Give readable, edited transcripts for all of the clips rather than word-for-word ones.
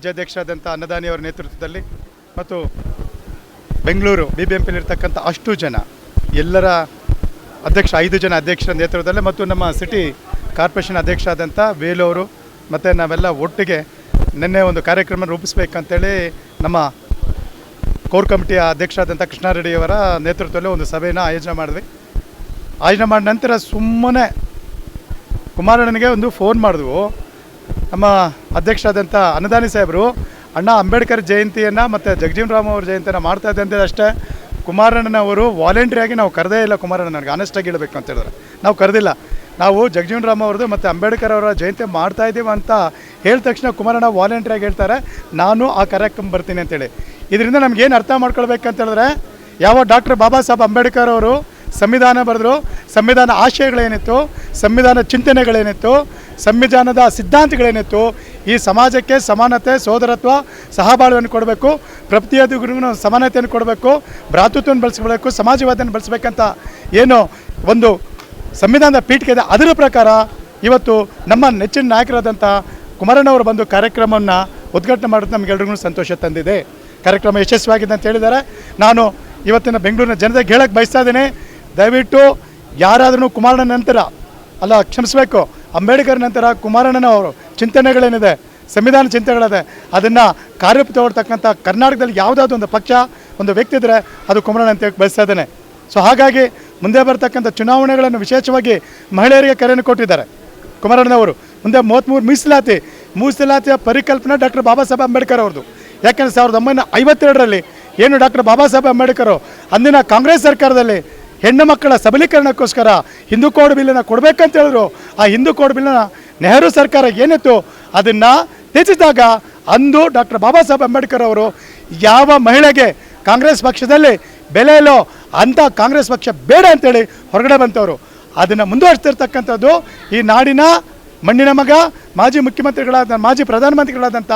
ರಾಜ್ಯಾಧ್ಯಕ್ಷರಾದಂಥ ಅನ್ನದಾನಿಯವರ ನೇತೃತ್ವದಲ್ಲಿ ಮತ್ತು ಬೆಂಗಳೂರು BBMPಯಲ್ಲಿರ್ತಕ್ಕಂಥ ಅಷ್ಟು ಜನ ಎಲ್ಲರ ಅಧ್ಯಕ್ಷ 5 ಜನ ಅಧ್ಯಕ್ಷರ ನೇತೃತ್ವದಲ್ಲಿ ಮತ್ತು ನಮ್ಮ ಸಿಟಿ ಕಾರ್ಪೊರೇಷನ್ ಅಧ್ಯಕ್ಷರಾದಂಥ ವೇಲು ಅವರು ಮತ್ತು ನಾವೆಲ್ಲ ಒಟ್ಟಿಗೆ ನಿನ್ನೆ ಒಂದು ಕಾರ್ಯಕ್ರಮ ರೂಪಿಸಬೇಕಂತೇಳಿ ನಮ್ಮ ಕೋರ್ ಕಮಿಟಿಯ ಅಧ್ಯಕ್ಷರಾದಂಥ ಕೃಷ್ಣಾರೆಡ್ಡಿಯವರ ನೇತೃತ್ವದಲ್ಲಿ ಒಂದು ಸಭೆಯನ್ನು ಆಯೋಜನೆ ಮಾಡಿದ್ವಿ. ಆಯೋಜನೆ ಮಾಡಿದ ನಂತರ ಸುಮ್ಮನೆ ಕುಮಾರಣ್ಣನಿಗೆ ಒಂದು ಫೋನ್ ಮಾಡಿದ್ವು. ನಮ್ಮ ಅಧ್ಯಕ್ಷರಾದಂಥ ಅನ್ನದಾನಿ ಸಾಹೇಬರು ಅಣ್ಣ ಅಂಬೇಡ್ಕರ್ ಜಯಂತಿಯನ್ನು ಮತ್ತು ಜಗಜೀವನ್ ರಾಮ್ ಅವ್ರ ಜಯಂತಿಯನ್ನು ಮಾಡ್ತಾ ಇದ್ದೆ ಅಂತ ಅಷ್ಟೇ. ಕುಮಾರಣ್ಣನವರು ವಾಲಂಟ್ರಿಯಾಗಿ ನಾವು ಕರೆದೇ ಇಲ್ಲ. ಕುಮಾರಣ್ಣ ನನಗೆ ಆನೆಸ್ಟಾಗಿ ಹೇಳಬೇಕು ಅಂತ ಹೇಳಿದ್ರೆ ನಾವು ಕರೆದಿಲ್ಲ. ನಾವು ಜಗಜೀವನ್ ರಾಮ್ ಅವ್ರದ್ದು ಮತ್ತು ಅಂಬೇಡ್ಕರ್ ಅವರ ಜಯಂತಿ ಮಾಡ್ತಾ ಇದ್ದೀವಿ ಅಂತ ಹೇಳಿದ ತಕ್ಷಣ ಕುಮಾರಣ್ಣ ವಾಲಂಟ್ರಿಯಾಗಿ ಹೇಳ್ತಾರೆ ನಾನು ಆ ಕಾರ್ಯಕ್ರಮ ಬರ್ತೀನಿ ಅಂತೇಳಿ. ಇದರಿಂದ ನಮಗೇನು ಅರ್ಥ ಮಾಡ್ಕೊಳ್ಬೇಕಂತ ಹೇಳಿದ್ರೆ ಯಾವ ಡಾಕ್ಟರ್ ಬಾಬಾ ಸಾಹೇಬ್ ಅಂಬೇಡ್ಕರ್ ಅವರು ಸಂವಿಧಾನ ಬರೆದ್ರು, ಸಂವಿಧಾನ ಆಶಯಗಳೇನಿತ್ತು, ಸಂವಿಧಾನ ಚಿಂತನೆಗಳೇನಿತ್ತು, ಸಂವಿಧಾನದ ಸಿದ್ಧಾಂತಗಳೇನಿತ್ತು, ಈ ಸಮಾಜಕ್ಕೆ ಸಮಾನತೆ, ಸೋದರತ್ವ, ಸಹಬಾಳ್ವೆಯನ್ನು ಕೊಡಬೇಕು, ಪ್ರತಿಯೊಬ್ಬರಿಗೂ ಸಮಾನತೆಯನ್ನು ಕೊಡಬೇಕು, ಭ್ರಾತೃತ್ವವನ್ನು ಬೆಳೆಸಬೇಕು, ಸಮಾಜವಾದವನ್ನು ಬೆಳೆಸಬೇಕಂತ ಏನು ಒಂದು ಸಂವಿಧಾನದ ಪೀಠಿಕೆ ಇದೆ. ಅದರ ಪ್ರಕಾರ ಇವತ್ತು ನಮ್ಮ ನೆಚ್ಚಿನ ನಾಯಕರಾದಂಥ ಕುಮಾರಣ್ಣವರು ಬಂದು ಕಾರ್ಯಕ್ರಮವನ್ನು ಉದ್ಘಾಟನೆ ಮಾಡೋದು ನಮಗೆಲ್ಲರಿಗೂ ಸಂತೋಷ ತಂದಿದೆ. ಕಾರ್ಯಕ್ರಮ ಯಶಸ್ವಿಯಾಗಿದೆ ಅಂತ ಹೇಳಿದ್ದಾರೆ. ನಾನು ಇವತ್ತಿನ ಬೆಂಗಳೂರಿನ ಜನತೆಗೆ ಹೇಳಕ್ಕೆ ಬಯಸ್ತಾ ಇದ್ದೀನಿ, ದಯವಿಟ್ಟು ಯಾರಾದ್ರೂ ಕುಮಾರಣ್ಣ ನಂತರ ಅಲ್ಲ ಕ್ಷಮಿಸಬೇಕು, ಅಂಬೇಡ್ಕರ್ ನಂತರ ಕುಮಾರಣ್ಣನವರು ಚಿಂತನೆಗಳೇನಿದೆ, ಸಂವಿಧಾನ ಚಿಂತನೆಗಳಿದೆ, ಅದನ್ನು ಕಾರ್ಯರೂಪತಗೊಳ್ತಕ್ಕಂಥ ಕರ್ನಾಟಕದಲ್ಲಿ ಯಾವುದಾದ್ರು ಒಂದು ಪಕ್ಷ, ಒಂದು ವ್ಯಕ್ತಿ ಇದ್ದರೆ ಅದು ಕುಮಾರಣ್ಣ ಅಂತ ಬಯಸ್ತಾ ಇದ್ದೇನೆ. ಸೊ ಹಾಗಾಗಿ ಮುಂದೆ ಬರ್ತಕ್ಕಂಥ ಚುನಾವಣೆಗಳನ್ನು ವಿಶೇಷವಾಗಿ ಮಹಿಳೆಯರಿಗೆ ಕರೆಯನ್ನು ಕೊಟ್ಟಿದ್ದಾರೆ ಕುಮಾರಣ್ಣನವರು. ಮುಂದೆ 33 ಮೀಸಲಾತಿಯ ಪರಿಕಲ್ಪನೆ ಡಾಕ್ಟರ್ ಬಾಬಾ ಸಾಹೇಬ್ ಅಂಬೇಡ್ಕರ್ ಅವ್ರದ್ದು. ಯಾಕೆಂದರೆ 1952ರಲ್ಲಿ ಏನು ಡಾಕ್ಟರ್ ಬಾಬಾ ಸಾಹೇಬ್ ಅಂಬೇಡ್ಕರ್ ಅಂದಿನ ಕಾಂಗ್ರೆಸ್ ಸರ್ಕಾರದಲ್ಲಿ ಹೆಣ್ಣು ಮಕ್ಕಳ ಸಬಲೀಕರಣಕ್ಕೋಸ್ಕರ ಹಿಂದೂ ಕೋಡ್ ಬಿಲ್ಲನ್ನು ಕೊಡಬೇಕಂತ ಹೇಳಿದ್ರು. ಆ ಹಿಂದೂ ಕೋಡ್ ಬಿಲ್ಲನ್ನು ನೆಹರು ಸರ್ಕಾರ ಏನಿತ್ತು ಅದನ್ನು ತ್ಯಜಿಸಿದಾಗ ಅಂದು ಡಾಕ್ಟರ್ ಬಾಬಾ ಸಾಹೇಬ್ ಅಂಬೇಡ್ಕರ್ ಅವರು ಯಾವ ಮಹಿಳೆಗೆ ಕಾಂಗ್ರೆಸ್ ಪಕ್ಷದಲ್ಲಿ ಬೆಲೆ ಇಲ್ಲೋ ಅಂಥ ಕಾಂಗ್ರೆಸ್ ಪಕ್ಷ ಬೇಡ ಅಂತೇಳಿ ಹೊರಗಡೆ ಬಂತವರು. ಅದನ್ನು ಮುಂದುವರಿಸ್ತಿರ್ತಕ್ಕಂಥದ್ದು ಈ ನಾಡಿನ ಮಣ್ಣಿನ ಮಗ ಮಾಜಿ ಪ್ರಧಾನಮಂತ್ರಿಗಳಾದಂಥ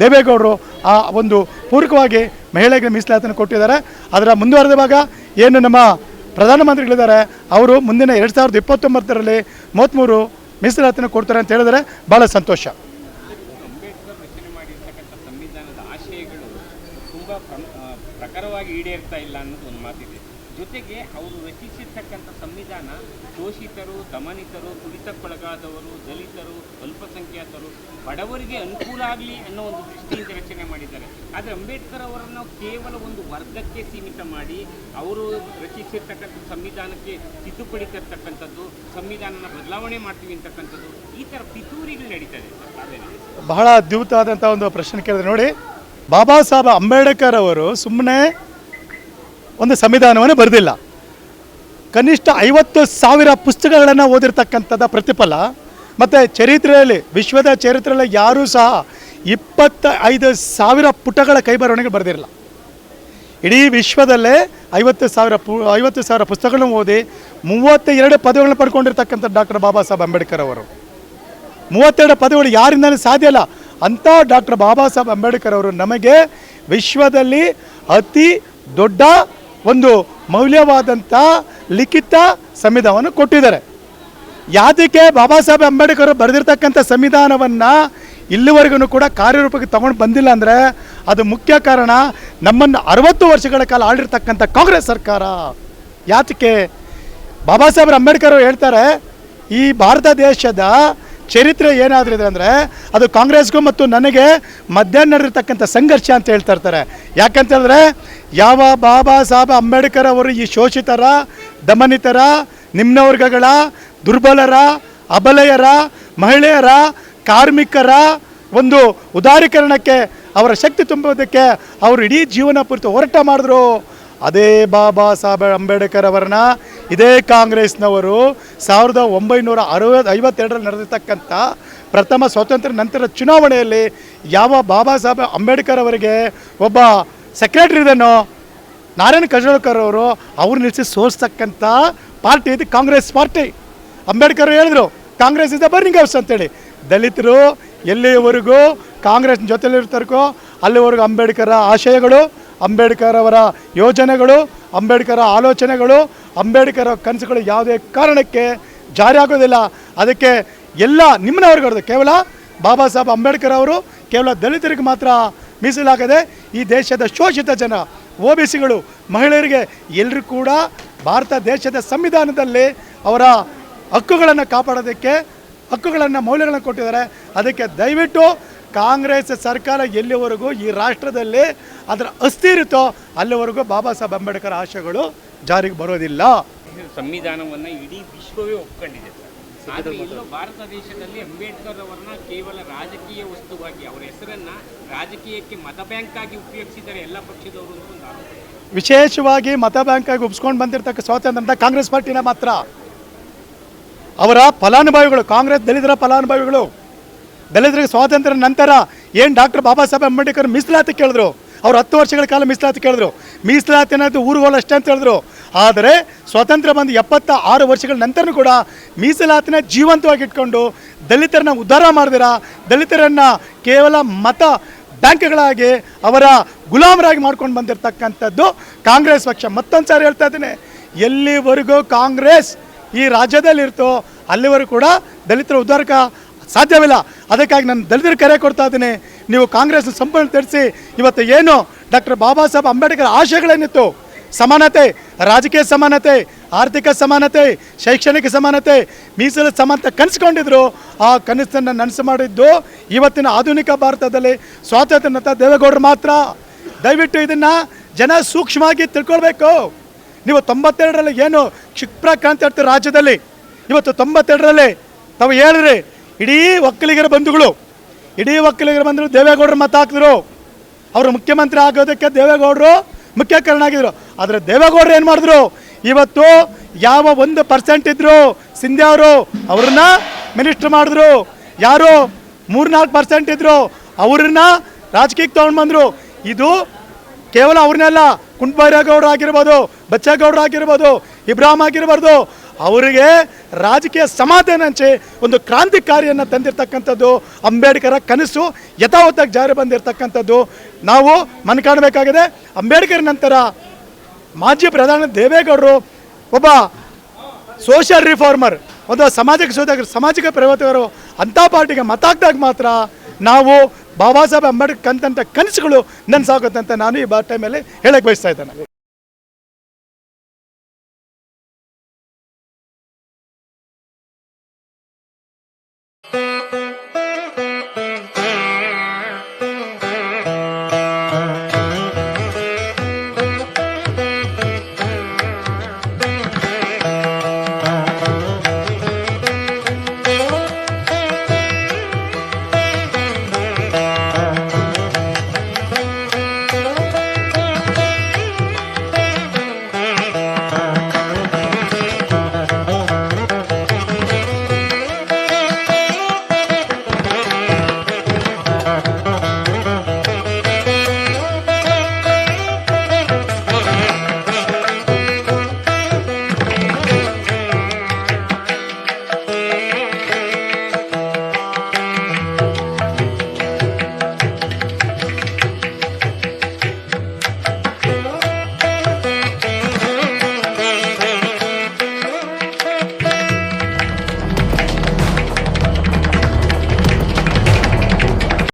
ದೇವೇಗೌಡರು ಆ ಒಂದು ಪೂರಕವಾಗಿ ಮಹಿಳೆಗೆ ಮೀಸಲಾತಿಯನ್ನು ಕೊಟ್ಟಿದ್ದಾರೆ. ಅದರ ಮುಂದುವರೆದ ಭಾಗ ಏನು ನಮ್ಮ ಪ್ರಧಾನಮಂತ್ರಿಗಳಿದ್ದಾರೆ ಅವರು ಮುಂದಿನ 2029ರಲ್ಲಿ 33 ಮೀಸಲಾತಿಯನ್ನು ಕೊಡ್ತಾರೆ ಅಂತ ಹೇಳಿದರೆ ಭಾಳ ಸಂತೋಷ. ಅಂಬೇಡ್ಕರ್ ರಚನೆ ಮಾಡಿರ್ತಕ್ಕಂಥ ಸಂವಿಧಾನದ ಆಶಯಗಳು ತುಂಬ ಪ್ರಖರವಾಗಿ ಈಡೇರ್ತಾ ಇಲ್ಲ ಅನ್ನೋದು ಒಂದು ಮಾತಿದೆ. ಜೊತೆಗೆ ಅವರು ರಚಿಸಿರ್ತಕ್ಕಂಥ ಸಂವಿಧಾನ ಶೋಷಿತರು, ದಮನಿತರು, ತುಳಿತಕ್ಕೊಳಗಾದವರು, ದಲಿತರು, ಅಲ್ಪಸಂಖ್ಯಾತರು, ಬಡವರಿಗೆ ಅನುಕೂಲ ಆಗಲಿ ಅನ್ನೋ ಒಂದು ದೃಷ್ಟಿಯಿಂದ ರಚನೆ ಮಾಡಿದ್ದಾರೆ. ಆದರೆ ಅಂಬೇಡ್ಕರ್ ಅವರನ್ನು ಕೇವಲ ಒಂದು ವರ್ಗಕ್ಕೆ ಸೀಮಿತ ಮಾಡಿ ಅವರು ರಚಿಸಿರ್ತಕ್ಕಂಥ ಸಂವಿಧಾನಕ್ಕೆ ತಿದ್ದುಪಡಿ ತರ್ತಕ್ಕಂಥದ್ದು, ಸಂವಿಧಾನನ ಬದಲಾವಣೆ ಮಾಡ್ತೀವಿ ಅಂತಕ್ಕಂಥದ್ದು, ಈ ಥರ ಪಿತೂರಿಗಳು ನಡೀತಾ ಇದೆ. ಬಹಳ ಅದ್ಭುತವಾದಂಥ ಒಂದು ಪ್ರಶ್ನೆ ಕೇಳಿದ್ರೆ ನೋಡಿ, ಬಾಬಾ ಸಾಹೇಬ್ ಅಂಬೇಡ್ಕರ್ ಅವರು ಸುಮ್ಮನೆ ಒಂದು ಸಂವಿಧಾನವನ್ನು ಬರೆದಿಲ್ಲ, ಕನಿಷ್ಠ 50,000 ಪುಸ್ತಕಗಳನ್ನು ಓದಿರ್ತಕ್ಕಂಥದ್ದು ಪ್ರತಿಫಲ. ಮತ್ತು ಚರಿತ್ರೆಯಲ್ಲಿ, ವಿಶ್ವದ ಚರಿತ್ರೆಯಲ್ಲಿ ಯಾರೂ ಸಹ 25,000 ಪುಟಗಳ ಕೈಬರವಣಿಗೆ ಬರೆದಿರಲ್ಲ. ಇಡೀ ವಿಶ್ವದಲ್ಲೇ 50,000 ಪುಸ್ತಕಗಳನ್ನು ಓದಿ 32 ಪದವಿಗಳನ್ನು ಪಡ್ಕೊಂಡಿರ್ತಕ್ಕಂಥ ಡಾಕ್ಟರ್ ಬಾಬಾ ಸಾಹೇಬ್ ಅಂಬೇಡ್ಕರ್ ಅವರು. 32 ಪದವಿಗಳು ಯಾರಿಂದಲೂ ಸಾಧ್ಯ ಇಲ್ಲ. ಅಂಥ ಡಾಕ್ಟರ್ ಬಾಬಾ ಸಾಹೇಬ್ ಅಂಬೇಡ್ಕರ್ ಅವರು ನಮಗೆ ವಿಶ್ವದಲ್ಲಿ ಅತಿ ದೊಡ್ಡ ಒಂದು ಮೌಲ್ಯವಾದಂಥ ಲಿಖಿತ ಸಂವಿಧಾನವನ್ನು ಕೊಟ್ಟಿದ್ದಾರೆ. ಯಾತಕ್ಕೆ ಬಾಬಾ ಸಾಹೇಬ್ ಅಂಬೇಡ್ಕರ್ ಬರೆದಿರ್ತಕ್ಕಂಥ ಸಂವಿಧಾನವನ್ನು ಇಲ್ಲಿವರೆಗೂ ಕೂಡ ಕಾರ್ಯರೂಪಕ್ಕೆ ತಗೊಂಡು ಬಂದಿಲ್ಲ ಅಂದರೆ ಅದು ಮುಖ್ಯ ಕಾರಣ ನಮ್ಮನ್ನು 60 ವರ್ಷಗಳ ಕಾಲ ಆಳಿರ್ತಕ್ಕಂಥ ಕಾಂಗ್ರೆಸ್ ಸರ್ಕಾರ. ಯಾತಕ್ಕೆ ಬಾಬಾ ಸಾಹೇಬ್ ಅಂಬೇಡ್ಕರ್ ಅವರು ಹೇಳ್ತಾರೆ, ಈ ಭಾರತ ದೇಶದ ಚರಿತ್ರೆ ಏನಾದರೂ ಇದೆ ಅಂದರೆ ಅದು ಕಾಂಗ್ರೆಸ್ಗೂ ಮತ್ತು ನನಗೆ ಮಧ್ಯಾಹ್ನ ನಡೆದಿರ್ತಕ್ಕಂಥ ಸಂಘರ್ಷ ಅಂತ ಹೇಳ್ತಾ ಇರ್ತಾರೆ. ಯಾಕಂತ ಹೇಳಿದ್ರೆ ಯಾವ ಬಾಬಾ ಸಾಹೇಬ್ ಅಂಬೇಡ್ಕರ್ ಅವರು ಈ ಶೋಷಿತರ, ದಮನಿತರ, ನಿಮ್ನ ವರ್ಗಗಳ, ದುರ್ಬಲರ, ಅಬಲೆಯರ, ಮಹಿಳೆಯರ, ಕಾರ್ಮಿಕರ ಒಂದು ಉದಾರೀಕರಣಕ್ಕೆ ಅವರ ಶಕ್ತಿ ತುಂಬೋದಕ್ಕೆ ಅವರು ಇಡೀ ಜೀವನ ಪೂರ್ತಿ ಹೋರಾಟ ಮಾಡಿದ್ರು. ಅದೇ ಬಾಬಾ ಸಾಹೇಬ್ ಅಂಬೇಡ್ಕರ್ ಅವರನ್ನ ಇದೇ ಕಾಂಗ್ರೆಸ್ನವರು 1952ರಲ್ಲಿ ನಡೆದಿರ್ತಕ್ಕಂಥ ಪ್ರಥಮ ಸ್ವಾತಂತ್ರ್ಯ ನಂತರ ಚುನಾವಣೆಯಲ್ಲಿ ಯಾವ ಬಾಬಾ ಸಾಹೇಬ್ ಅಂಬೇಡ್ಕರ್ ಅವರಿಗೆ ಒಬ್ಬ ಸೆಕ್ರೆಟರಿ ಇದನ್ನು ನಾರಾಯಣ್ ಕಜೋಳ್ಕರ್ ಅವರು ಅವ್ರು ನಿಲ್ಲಿಸಿ ಸೋಲಿಸ್ತಕ್ಕಂಥ ಪಾರ್ಟಿ ಇದು ಕಾಂಗ್ರೆಸ್ ಪಾರ್ಟಿ. ಅಂಬೇಡ್ಕರ್ ಹೇಳಿದ್ರು Congress is the burning house ಅಂತೇಳಿ. ದಲಿತರು ಎಲ್ಲಿವರೆಗೂ ಕಾಂಗ್ರೆಸ್ ಜೊತೆಲಿರ್ತಾರೋ ಅಲ್ಲಿವರೆಗೂ ಅಂಬೇಡ್ಕರ್ ಆಶಯಗಳು, ಅಂಬೇಡ್ಕರ್ ಅವರ ಯೋಜನೆಗಳು, ಅಂಬೇಡ್ಕರ್ ಆಲೋಚನೆಗಳು, ಅಂಬೇಡ್ಕರ್ ಕನಸುಗಳು ಯಾವುದೇ ಕಾರಣಕ್ಕೆ ಜಾರಿ ಆಗೋದಿಲ್ಲ. ಅದಕ್ಕೆ ಎಲ್ಲ ನಿಮ್ಮನವ್ರಿಗವ್ರದ್ದು ಕೇವಲ ಬಾಬಾ ಸಾಹೇಬ್ ಅಂಬೇಡ್ಕರ್ ಅವರು ಕೇವಲ ದಲಿತರಿಗೆ ಮಾತ್ರ ಮೀಸಲಾಗದೆ ಈ ದೇಶದ ಶೋಷಿತ ಜನ, OBCಗಳು, ಮಹಿಳೆಯರಿಗೆ ಎಲ್ಲರೂ ಕೂಡ ಭಾರತ ದೇಶದ ಸಂವಿಧಾನದಲ್ಲಿ ಅವರ ಹಕ್ಕುಗಳನ್ನು ಕಾಪಾಡೋದಕ್ಕೆ ಹಕ್ಕುಗಳನ್ನು ಮೌಲ್ಯಗಳನ್ನು ಕೊಟ್ಟಿದ್ದಾರೆ. ಅದಕ್ಕೆ ದಯವಿಟ್ಟು ಕಾಂಗ್ರೆಸ್ ಸರ್ಕಾರ ಎಲ್ಲಿವರೆಗೂ ಈ ರಾಷ್ಟ್ರದಲ್ಲಿ ಅದರ ಅಸ್ಥಿರತೋ ಅಲ್ಲಿವರೆಗೂ ಬಾಬಾ ಸಾಹೇಬ್ ಅಂಬೇಡ್ಕರ್ ಆಶಯಗಳು ಜಾರಿಗೆ ಬರೋದಿಲ್ಲ. ಸಂವಿಧಾನವನ್ನು ಇಡೀ ವಿಶ್ವವೇ ಒಪ್ಕೊಂಡಿದೆ ಸರ್. ಆದರೆ ಎಲ್ಲೋ ಭಾರತ ದೇಶದಲ್ಲಿ ಅಂಬೇಡ್ಕರ್ ಅವರನ್ನ ಕೇವಲ ರಾಜಕೀಯ ವಸ್ತುವಾಗಿ, ಅವರ ಹೆಸರನ್ನು ರಾಜಕೀಯಕ್ಕೆ ಮತ ಬ್ಯಾಂಕ್ ಆಗಿ ಉಪಯೋಗಿಸಿದ್ದಾರೆ ಎಲ್ಲ ಪಕ್ಷದವರು ಅಂತ ಒಂದು ಆರೋಪ. ವಿಶೇಷವಾಗಿ ಮತ ಬ್ಯಾಂಕಾಗಿ ಉಪ್ಸ್ಕೊಂಡು ಬಂದಿರತಕ್ಕ ಸ್ವಾತಂತ್ರ್ಯ ಅಂತ ಕಾಂಗ್ರೆಸ್ ಪಾರ್ಟಿನ ಮಾತ್ರ. ಅವರ ಫಲಾನುಭವಿಗಳು, ಕಾಂಗ್ರೆಸ್ ದಲಿತರ ಫಲಾನುಭವಿಗಳು, ದಲಿತರಿಗೆ ಸ್ವಾತಂತ್ರ್ಯ ನಂತರ ಏನು ಡಾಕ್ಟರ್ ಬಾಬಾ ಸಾಹೇಬ್ ಅಂಬೇಡ್ಕರ್ ಮೀಸಲಾತಿ ಕೇಳಿದ್ರು, ಅವ್ರು 10 ವರ್ಷಗಳ ಕಾಲ ಮೀಸಲಾತಿ ಕೇಳಿದ್ರು. ಮೀಸಲಾತಿ ಅನ್ನೋದು ಊರುಗೋಲು ಅಷ್ಟೇ ಅಂತ ಹೇಳಿದ್ರು. ಆದರೆ ಸ್ವಾತಂತ್ರ್ಯ ಬಂದು 76 ವರ್ಷಗಳ ನಂತರನೂ ಕೂಡ ಮೀಸಲಾತಿನ ಜೀವಂತವಾಗಿ ಇಟ್ಕೊಂಡು ದಲಿತರನ್ನ ಉದ್ಧಾರ ಮಾಡಿದಿರ, ದಲಿತರನ್ನು ಕೇವಲ ಮತ ಬ್ಯಾಂಕ್ಗಳಾಗಿ ಅವರ ಗುಲಾಮರಾಗಿ ಮಾಡ್ಕೊಂಡು ಬಂದಿರತಕ್ಕಂಥದ್ದು ಕಾಂಗ್ರೆಸ್ ಪಕ್ಷ. ಮತ್ತೊಂದು ಸಾರಿ ಹೇಳ್ತಾ ಇದ್ದೀನಿ, ಎಲ್ಲಿವರೆಗೂ ಕಾಂಗ್ರೆಸ್ ಈ ರಾಜ್ಯದಲ್ಲಿ ಇರ್ತೋ ಅಲ್ಲಿವರೆಗೂ ಕೂಡ ದಲಿತರ ಉದ್ಧಾರಕ ಸಾಧ್ಯವಿಲ್ಲ. ಅದಕ್ಕಾಗಿ ನಾನು ದಲಿತರ ಕರೆ ಕೊಡ್ತಾ ಇದ್ದೀನಿ, ನೀವು ಕಾಂಗ್ರೆಸ್ ಸಂಪೂರ್ಣ ತಿಳಿಸಿ. ಇವತ್ತು ಏನು ಡಾಕ್ಟರ್ ಬಾಬಾ ಸಾಹೇಬ್ ಅಂಬೇಡ್ಕರ್ ಆಶಯಗಳೇನಿತ್ತು, ಸಮಾನತೆ, ರಾಜಕೀಯ ಸಮಾನತೆ, ಆರ್ಥಿಕ ಸಮಾನತೆ, ಶೈಕ್ಷಣಿಕ ಸಮಾನತೆ, ಮೀಸಲು ಸಮಾನತೆ ಕನಸ್ಕೊಂಡಿದ್ರು, ಆ ಕನಸನ್ನು ನನಸು ಮಾಡಿದ್ದು ಇವತ್ತಿನ ಆಧುನಿಕ ಭಾರತದಲ್ಲಿ ಸ್ವಾತಂತ್ರ್ಯ ನಂತರ ದೇವೇಗೌಡರು ಮಾತ್ರ. ದಯವಿಟ್ಟು ಇದನ್ನು ಜನ ಸೂಕ್ಷ್ಮವಾಗಿ ತಿಳ್ಕೊಳ್ಬೇಕು. ನೀವು 92ರಲ್ಲಿ ಏನು ಕ್ಷಿಪ್ರಕ್ರಾಂತಿ ಆಗ್ತದೆ ರಾಜ್ಯದಲ್ಲಿ, ಇವತ್ತು 92ರಲ್ಲಿ ತಾವು ಹೇಳಿದ್ರಿ ಇಡೀ ಒಕ್ಕಲಿಗರ ಬಂಧುಗಳು ದೇವೇಗೌಡರು ಮತ ಹಾಕಿದ್ರು. ಅವರು ಮುಖ್ಯಮಂತ್ರಿ ಆಗೋದಕ್ಕೆ ದೇವೇಗೌಡರು ಮುಖ್ಯ ಕಾರಣ ಆಗಿದ್ರು. ಆದರೆ ದೇವೇಗೌಡರು ಏನು ಮಾಡಿದ್ರು, ಇವತ್ತು ಯಾವ 1% ಇದ್ರು ಸಿಂಧ್ಯಾ ಅವ್ರನ್ನ ಮಿನಿಸ್ಟರ್ ಮಾಡಿದ್ರು. ಯಾರು 3-4% ಇದ್ರು ಅವ್ರನ್ನ ರಾಜಕೀಯಕ್ಕೆ ತೊಗೊಂಡು ಬಂದರು. ಇದು ಕೇವಲ ಅವ್ರನ್ನೆಲ್ಲ ಕುಂಟಬೈರೇಗೌಡರು ಆಗಿರ್ಬೋದು, ಬಚ್ಚೇಗೌಡರು ಆಗಿರ್ಬೋದು, ಇಬ್ರಾಹಿಂ ಆಗಿರ್ಬಾರ್ದು, ಅವರಿಗೆ ರಾಜಕೀಯ ಸಮಾಧಾನ ಹಂಚಿ ಒಂದು ಕ್ರಾಂತಿಕಾರಿಯನ್ನು ತಂದಿರತಕ್ಕಂಥದ್ದು ಅಂಬೇಡ್ಕರ ಕನಸು ಯಥಾವತ್ತಾಗಿ ಜಾರಿ ಬಂದಿರತಕ್ಕಂಥದ್ದು ನಾವು ಮನೆ ಕಾಣಬೇಕಾಗಿದೆ. ಅಂಬೇಡ್ಕರ್ ನಂತರ ಮಾಜಿ ಪ್ರಧಾನಿ ದೇವೇಗೌಡರು ಒಬ್ಬ ಸೋಷಿಯಲ್ ರಿಫಾರ್ಮರ್, ಒಂದು ಸಾಮಾಜಿಕ ಪರಿವರ್ತಕರು. ಅಂಥ ಪಾರ್ಟಿಗೆ ಮತ ಹಾಕಿದಾಗ ಮಾತ್ರ ನಾವು ಬಾಬಾ ಸಾಹೇಬ್ ಅಂಬೇಡ್ಕರ್ ಕಂತಂಥ ಕನಸುಗಳು ನನಸಾಗುತ್ತೆ ಅಂತ ನಾನು ಈ ಟೈಮಲ್ಲಿ ಹೇಳಕ್ಕೆ ಬಯಸ್ತಾ ಇದ್ದೇನೆ.